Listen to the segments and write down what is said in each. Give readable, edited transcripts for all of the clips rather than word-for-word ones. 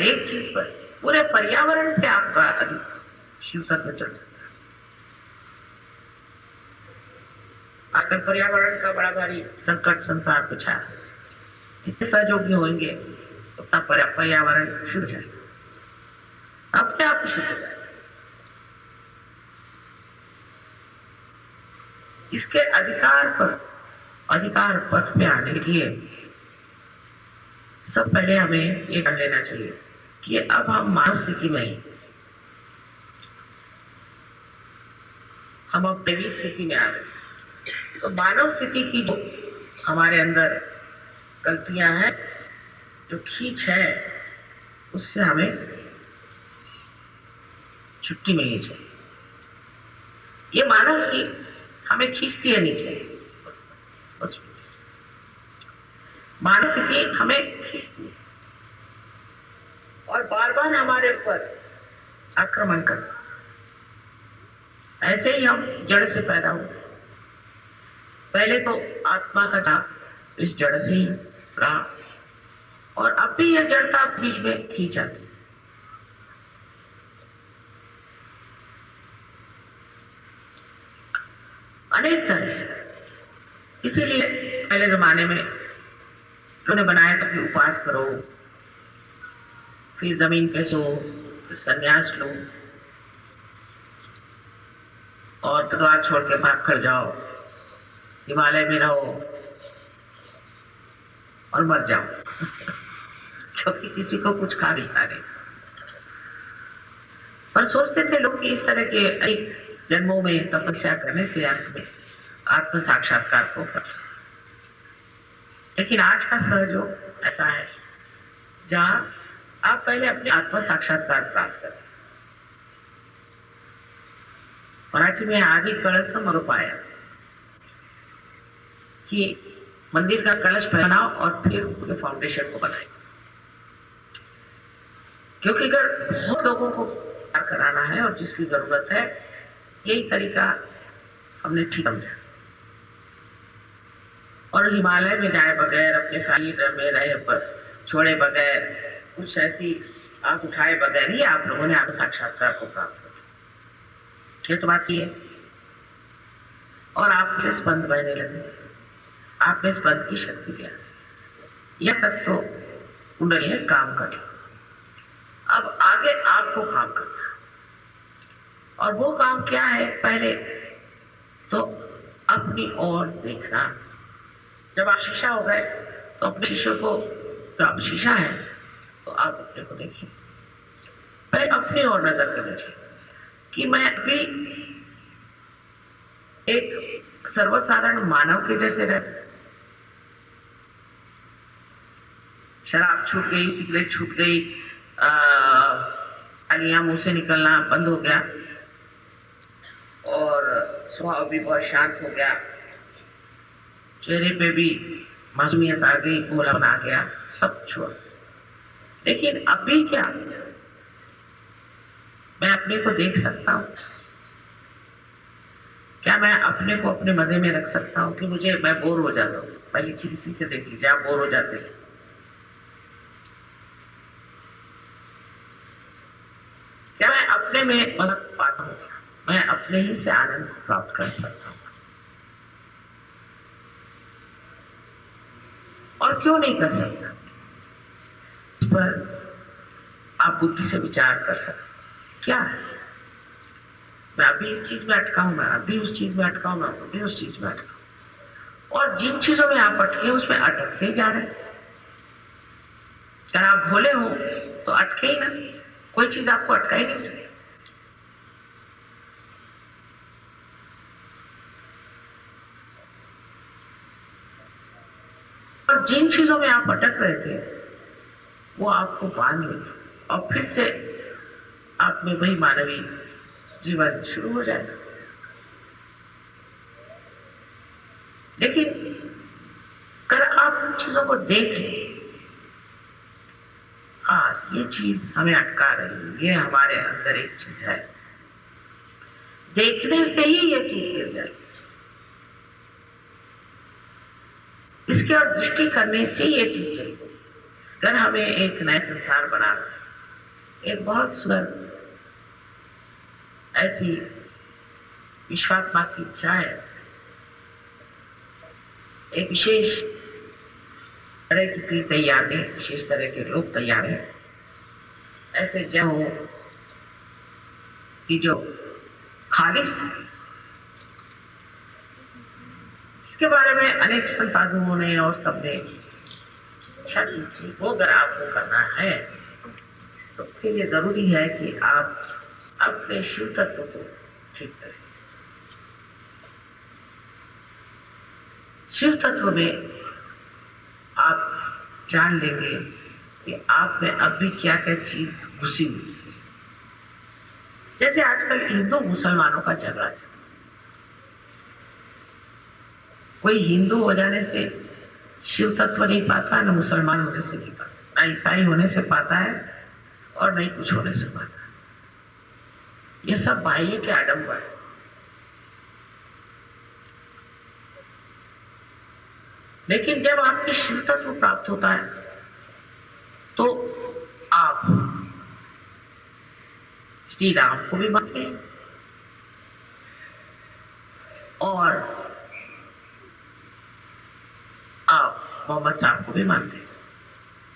हर एक चीज पर, पूरे पर्यावरण पे आपका शिव तत्व चल सकता है। आजकल पर्यावरण का बड़ा भारी संकट संसार पे छाया है। जितने सहयोगी होंगे उतना पर्यावरण शुद्ध जाएगा, अपने आप शुद्ध हो जाएगा। इसके अधिकार पथ पे आने के लिए सब पहले हमें ये कर लेना चाहिए कि अब हम मानव स्थिति में ही, हम अब दैवी स्थिति में आ गए। तो मानव स्थिति की जो हमारे अंदर गलतियां हैं, जो खींच है, उससे हमें छुट्टी मिलनी चाहिए। ये मानव स्थिति हमें खींचती है नीचे, बस मानव स्थिति हमें खींचती है और बार बार हमारे ऊपर आक्रमण करता। ऐसे ही हम जड़ से पैदा हुए। पहले तो आत्मा का था, इस जड़ से ही रहा, और अब भी यह जड़ता बीच में खींचा। अनेक तरह से। इसीलिए पहले जमाने में उन्होंने बनाया था कि उपवास करो, फिर जमीन पे सो, फिर संन्यास लो और द्वार छोड़ के भाग कर जाओ, हिमालय में रहो और मर जाओ क्योंकि किसी को कुछ खा नहीं खा रहे। पर सोचते थे लोग कि इस तरह के अनेक जन्मों में तपस्या करने से अंत में आत्म साक्षात्कार होगा। लेकिन आज का सहयोग ऐसा है जहां आप पहले अपने आत्म साक्षात्कार प्राप्त करें। मराठी में आदि कलश मग पाया कि मंदिर का कलश बनाओ और फिर उसके फाउंडेशन को बनाए, क्योंकि अगर बहुत लोगों को प्यार कराना है और जिसकी जरूरत है, यही तरीका हमने ठीक समझा। और हिमालय में जाए बगैर, अपने शरीर में रहे पर छोड़े बगैर, कुछ ऐसी आंख उठाए बगैर ही आप लोगों ने आपको साक्षात्कार को प्राप्त किया। ये तो बात है। और आपसे स्पंद बहने लगे, आप में स्पंद की शक्ति क्या, यह तक तो कुंडली है, काम कर। अब आगे आपको काम करना, और वो काम क्या है? पहले तो अपनी ओर देखना। जब आप शीशा हो गए तो अपने शीशे को, तो आप शीशा है तो आप अपने को देखिए, पहले अपनी ओर नजर करनी चाहिए कि मैं अभी एक सर्वसाधारण मानव के जैसे रह, शराब छूट गई, सिगरेट छूट गई, गालियां मुंह से निकलना बंद हो गया और स्वभाव भी बहुत शांत हो गया, चेहरे पे भी मासूमियत आ गई, भोलापन आ गया, सब छोड़। लेकिन अभी क्या, मैं अपने को देख सकता हूं क्या? मैं अपने को अपने मजे में रख सकता हूं कि मैं बोर हो जाता हूं? पहली चीज इसी से देख लीजिए, आप बोर हो जाते हैं। क्या मैं अपने में मदद पाता हूं? मैं अपने ही से आनंद प्राप्त कर सकता हूं? और क्यों नहीं कर सकता? इस पर आप बुद्धि से विचार कर सकते। क्या है? मैं अभी इस चीज में अटका हूं, मैं अभी उस चीज में अटका हूं, मैं अभी उस चीज में अटका हूं। और जिन चीजों में आप अटके उसमें अटकते जा रहे। अगर आप भोले हो तो अटके ही ना, कोई चीज आपको अटका ही नहीं सकती। और जिन चीजों में आप अटक रहे थे वो आपको बांध ले और फिर से आप में वही मानवीय जीवन शुरू हो जाएगा। लेकिन अगर आप उन चीजों को देख लें, हाँ ये चीज हमें अटका रही है, ये हमारे अंदर एक चीज है, देखने से ही ये चीज गिर जाएगी। इसके और दृष्टि करने से ये चीज चलेगी। अगर हमें एक नया संसार बनाना, एक बहुत सुंदर ऐसी विश्वात्मा की इच्छा है, एक विशेष तरह की तैयारी, विशेष तरह के लोग तैयार हैं, ऐसे जब हो कि जो खालिस, इसके बारे में अनेक संसाधनों ने और सबने इच्छा की थी। वो अगर आपको करना है तो फिर ये जरूरी है कि आप अपने शिव तत्व को ठीक करें। शिव तत्व में आप जान लेंगे कि आप में अब भी क्या क्या चीज घुसी हुई। जैसे आजकल हिंदू मुसलमानों का झगड़ा चल, कोई हिंदू हो जाने से शिव तत्व नहीं पाता, न मुसलमान होने से नहीं पाता, न ईसाई होने से पाता है और नहीं कुछ होने से पाता है। ये सब बाह्य के आडंबर है। लेकिन जब आपके शिव तत्व प्राप्त होता है तो आप श्री राम को भी मानते हैं और आप मोहम्मद साहब को भी मानते हैं।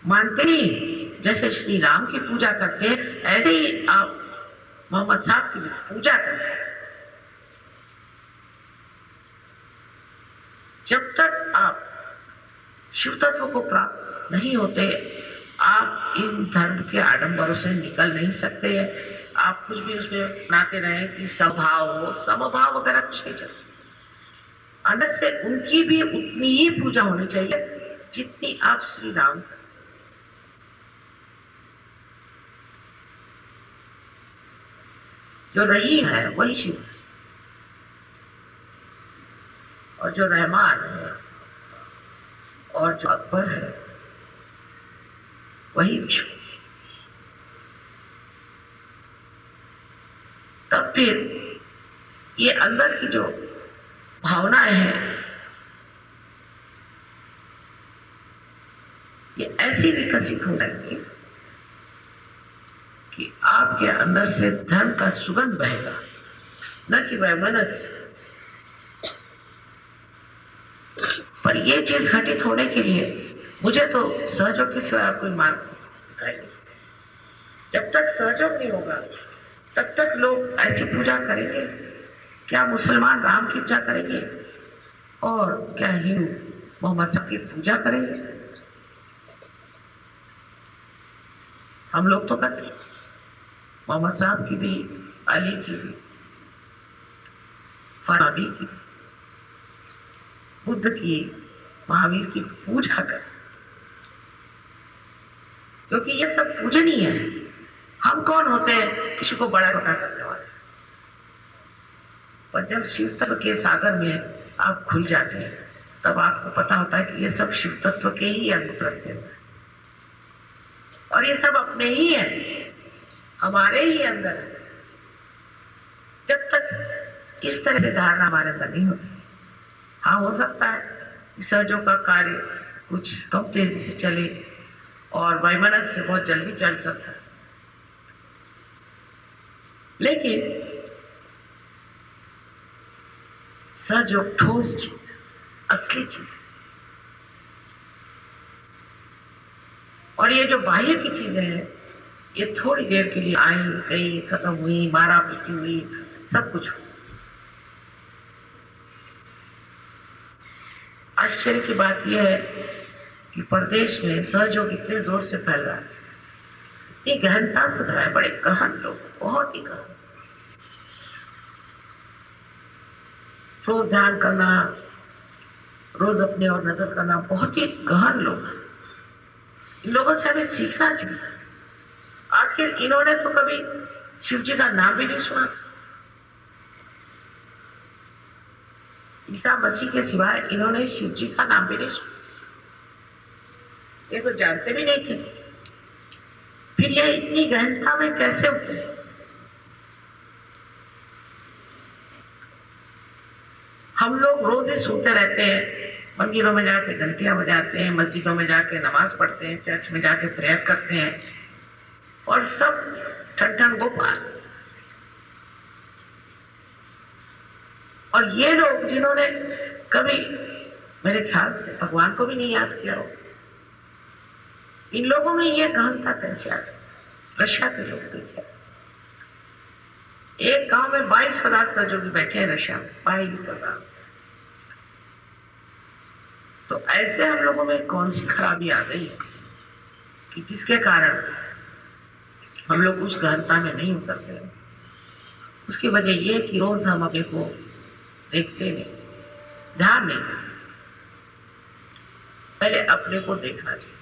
मानते ही जैसे श्री राम की पूजा करते हैं, ऐसे ही आप मोहम्मद साहब की पूजा करते हैं। जब तक आप शिव तत्व को प्राप्त नहीं होते, आप इन धर्म के आडंबरों से निकल नहीं सकते। आप कुछ भी उसमें अपनाते रहे कि स्वभाव हो, समभाव वगैरह कुछ नहीं चलता। अंदर से उनकी भी उतनी ही पूजा होनी चाहिए जितनी आप श्री राम। जो रहीम है वही शिव, और जो रहमान है और जो अकबर है वही विष्णु। तब फिर ये अंदर की जो भावनाएं हैं ये ऐसी विकसित हो जाएंगी कि आपके अंदर से धर्म का सुगंध बहेगा, न कि वैमनस्य। पर ये चीज घटित होने के लिए मुझे तो सहयोग के सिवाय कोई मार्ग दिखाई नहीं। जब तक सहयोग नहीं होगा तब तक लोग ऐसी पूजा करेंगे। क्या मुसलमान राम की पूजा करेंगे और क्या हिंदू मोहम्मद साहब की पूजा करेंगे? हम लोग तो करते, मोहम्मद साहब की भी, अली की भी, फराबी की, बुद्ध की, महावीर की पूजा कर, क्योंकि ये सब पूजनीय है। हम कौन होते हैं किसी को बड़ा छोटा करने वाले? पर जब शिव तत्व के सागर में आप खुल जाते हैं तब आपको पता होता है कि ये सब शिव तत्व के ही अंग प्रत्यय है और ये सब अपने ही है, हमारे ही अंदर है। जब तक इस तरह से धारणा हमारे अंदर नहीं होती, हाँ हो सकता है कि सहयोग का कार्य कुछ कम तेजी से चले और वैमनस्य से बहुत जल्दी चल सकता है, लेकिन सहयोग ठोस चीज, असली चीज है। और ये जो बाह्य की चीजें हैं ये थोड़ी देर के लिए आई गई, खत्म हुई, मारा पीटी हुई, सब कुछ। आश्चर्य की बात यह है कि प्रदेश में सहयोग इतने जोर से फैल रहा है, इतनी गहनता से फैला है, बड़े गहन लोग, बहुत ही गहन। रोज ध्यान करना, रोज अपने और नजर करना, बहुत ही गहन लोग हैं। इन लोगों से हमें सीखना चाहिए। आखिर इन्होंने तो कभी शिव जी का नाम भी नहीं सुना। ईसा मसीह के सिवाय इन्होंने शिव जी का नाम भी नहीं सुना, ये तो जानते भी नहीं थे। फिर ये इतनी गहनता में कैसे उतरे? हम लोग रोज ही सोते रहते हैं, मंदिरों में जाके घंटियां बजाते हैं, मस्जिदों में जाके नमाज पढ़ते हैं, चर्च में जाके प्रेयर करते हैं, और सब ठन गोपाल। और ये लोग जिन्होंने कभी मेरे ख्याल से भगवान को भी नहीं याद किया हो, इन लोगों में ये गहनता कैसे आ गई? रशिया के लोग देखे, एक गांव में 22,000 सहयोगी बैठे हैं रशिया में, 22,000। तो ऐसे हम लोगों में कौन सी खराबी आ गई कि जिसके कारण हम लोग उस गहनता में नहीं उतरते? उसकी वजह ये कि रोज हम अपने को देखते नहीं, ध्यान नहीं, पहले अपने को देखना चाहिए।